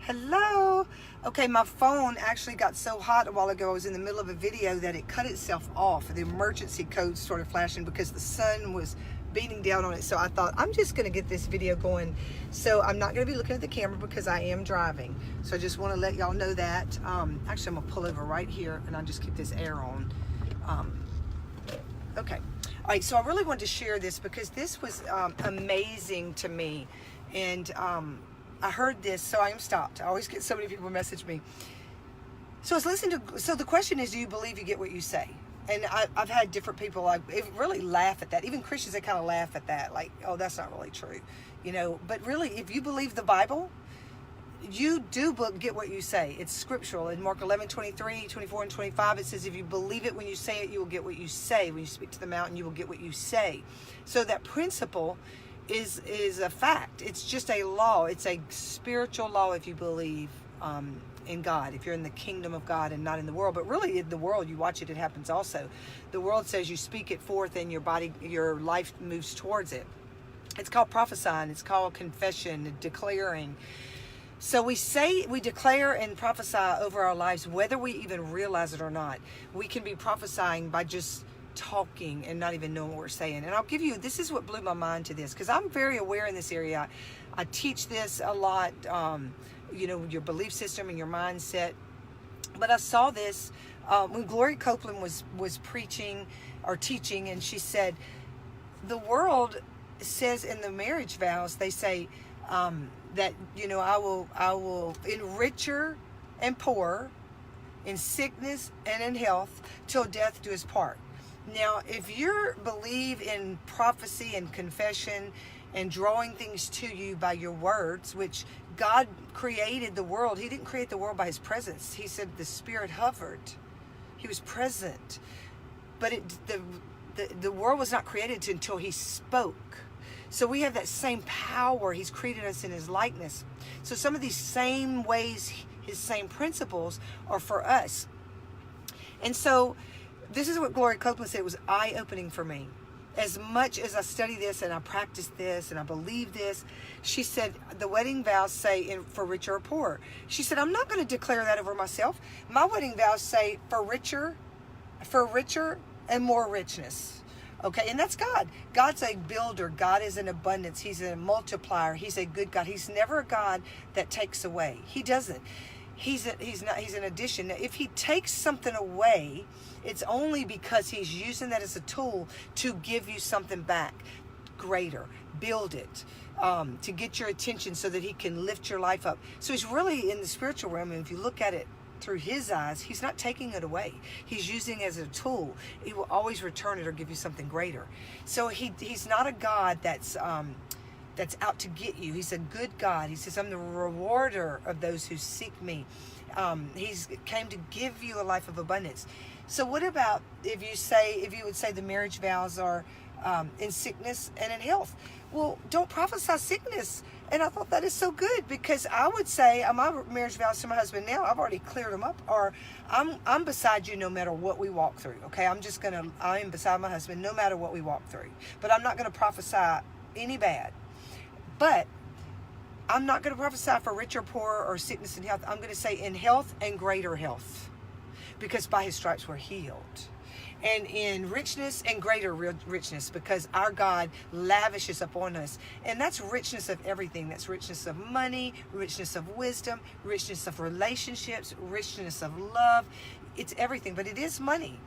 Hello. Okay, my phone actually got so hot a while ago. I was in the middle of a video that it cut itself off. The emergency code started flashing because the sun was beating down on it. So I thought, I'm just going to get this video going. So I'm not going to be looking at the camera because I am driving. So I just want to let y'all know that. Actually, I'm going to pull over right here and I'll just keep this air on. Okay. All right, so I really wanted to share this because this was amazing to me. And I heard this, so I am stopped. I always get so many people message me. So I was listening to, so the question is, do you believe you get what you say? And I've had different people really laugh at that. Even Christians, they kind of laugh at that. Like, oh, that's not really true. You know, but really, if you believe the Bible, you do get what you say. It's scriptural. In Mark 11:23, 24, and 25, it says, if you believe it when you say it, you will get what you say. When you speak to the mountain, you will get what you say. So that principle is a fact. It's just a law. It's a spiritual law if you believe in God, if you're in the kingdom of God and not in the world. But really in the world, you watch it, it happens also. The world says you speak it forth and your life moves towards it. It's called prophesying. It's called confession, declaring. So we declare and prophesy over our lives, whether we even realize it or not. We can be prophesying by just talking and not even knowing what we're saying. And I'll give you, this is what blew my mind to this, because I'm very aware in this area. I teach this a lot, you know, your belief system and your mindset. But I saw this when Gloria Copeland was preaching or teaching, and she said, the world says in the marriage vows, they say that, you know, I will in richer and poorer, in sickness and in health, till death do us part. Now, if you believe in prophecy and confession and drawing things to you by your words, which God created the world. He didn't create the world by his presence. He said the Spirit hovered. He was present. But the world was not created until he spoke. So we have that same power. He's created us in his likeness. So some of these same ways, his same principles are for us. And so this is what Gloria Copeland said. It was eye-opening for me. As much as I study this and I practice this and I believe this, she said, the wedding vows say for richer or poorer. She said, I'm not going to declare that over myself. My wedding vows say for richer and more richness. Okay, and that's God. God's a builder. God is an abundance. He's a multiplier. He's a good God. He's never a God that takes away. He doesn't. He's an addition. Now, if he takes something away, it's only because he's using that as a tool to give you something back greater, build it, to get your attention so that he can lift your life up. So he's really in the spiritual realm, and if you look at it through his eyes, he's not taking it away. He's using it as a tool. He will always return it or give you something greater. So he's not a God that's out to get you. He's a good God. He says, I'm the rewarder of those who seek me. He's came to give you a life of abundance. So what about if you would say the marriage vows are in sickness and in health? Well, don't prophesy sickness. And I thought that is so good, because I would say my marriage vows to my husband now, I've already cleared them up, or I'm beside you no matter what we walk through. Okay, I am beside my husband no matter what we walk through. But I'm not going to prophesy any bad. But I'm not going to prophesy for rich or poor or sickness and health. I'm going to say in health and greater health, because by his stripes we're healed. And in richness and greater richness, because our God lavishes upon us. And that's richness of everything. That's richness of money, richness of wisdom, richness of relationships, richness of love. It's everything, but it is money.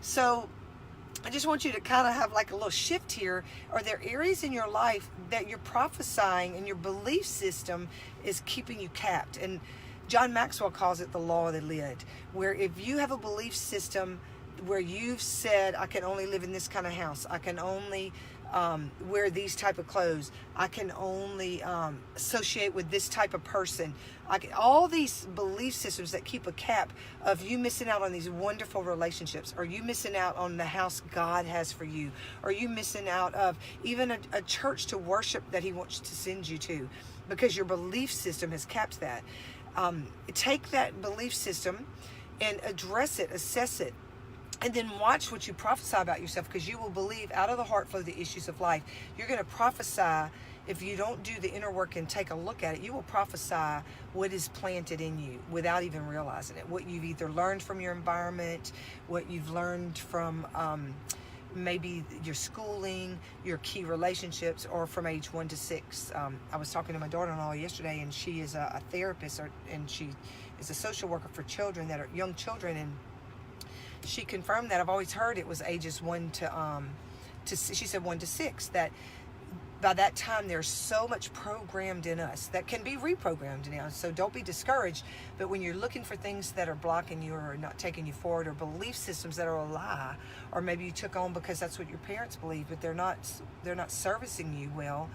So I just want you to kind of have like a little shift here. Are there areas in your life that you're prophesying and your belief system is keeping you capped? And John Maxwell calls it the law of the lid, where if you have a belief system where you've said, I can only live in this kind of house, I can only wear these type of clothes, I can only associate with this type of person, all these belief systems that keep a cap of you missing out on these wonderful relationships, or you missing out on the house God has for you, or you missing out of even a church to worship that he wants to send you to, because your belief system has capped that. Take that belief system and address it, assess it, and then watch what you prophesy about yourself, because you will believe out of the heart flow the issues of life. You're going to prophesy if you don't do the inner work and take a look at it, you will prophesy what is planted in you without even realizing it. What you've either learned from your environment, what you've learned from maybe your schooling, your key relationships, or from age 1 to 6. I was talking to my daughter-in-law yesterday, and she is a therapist, and she is a social worker for children that are young children, and she confirmed that I've always heard it was ages 1 to she said 1 to 6, that by that time there's so much programmed in us that can be reprogrammed now. So don't be discouraged, but when you're looking for things that are blocking you or not taking you forward, or belief systems that are a lie, or maybe you took on because that's what your parents believe, but they're not servicing you well,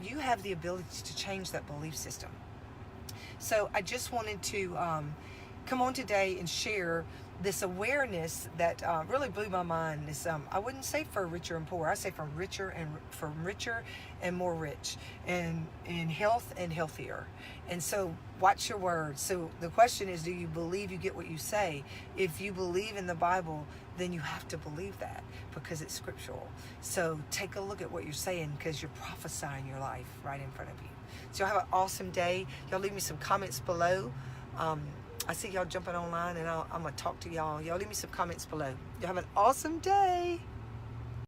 you have the ability to change that belief system. So I just wanted to come on today and share this awareness that really blew my mind. This I wouldn't say for richer and poor. I say from richer and more rich, and in health and healthier. And so watch your words. So the question is, do you believe you get what you say? If you believe in the Bible, then you have to believe that because it's scriptural. So take a look at what you're saying, because you're prophesying your life right in front of you. So have an awesome day. Y'all leave me some comments below. I see y'all jumping online, and I'm going to talk to y'all. Y'all leave me some comments below. Y'all have an awesome day.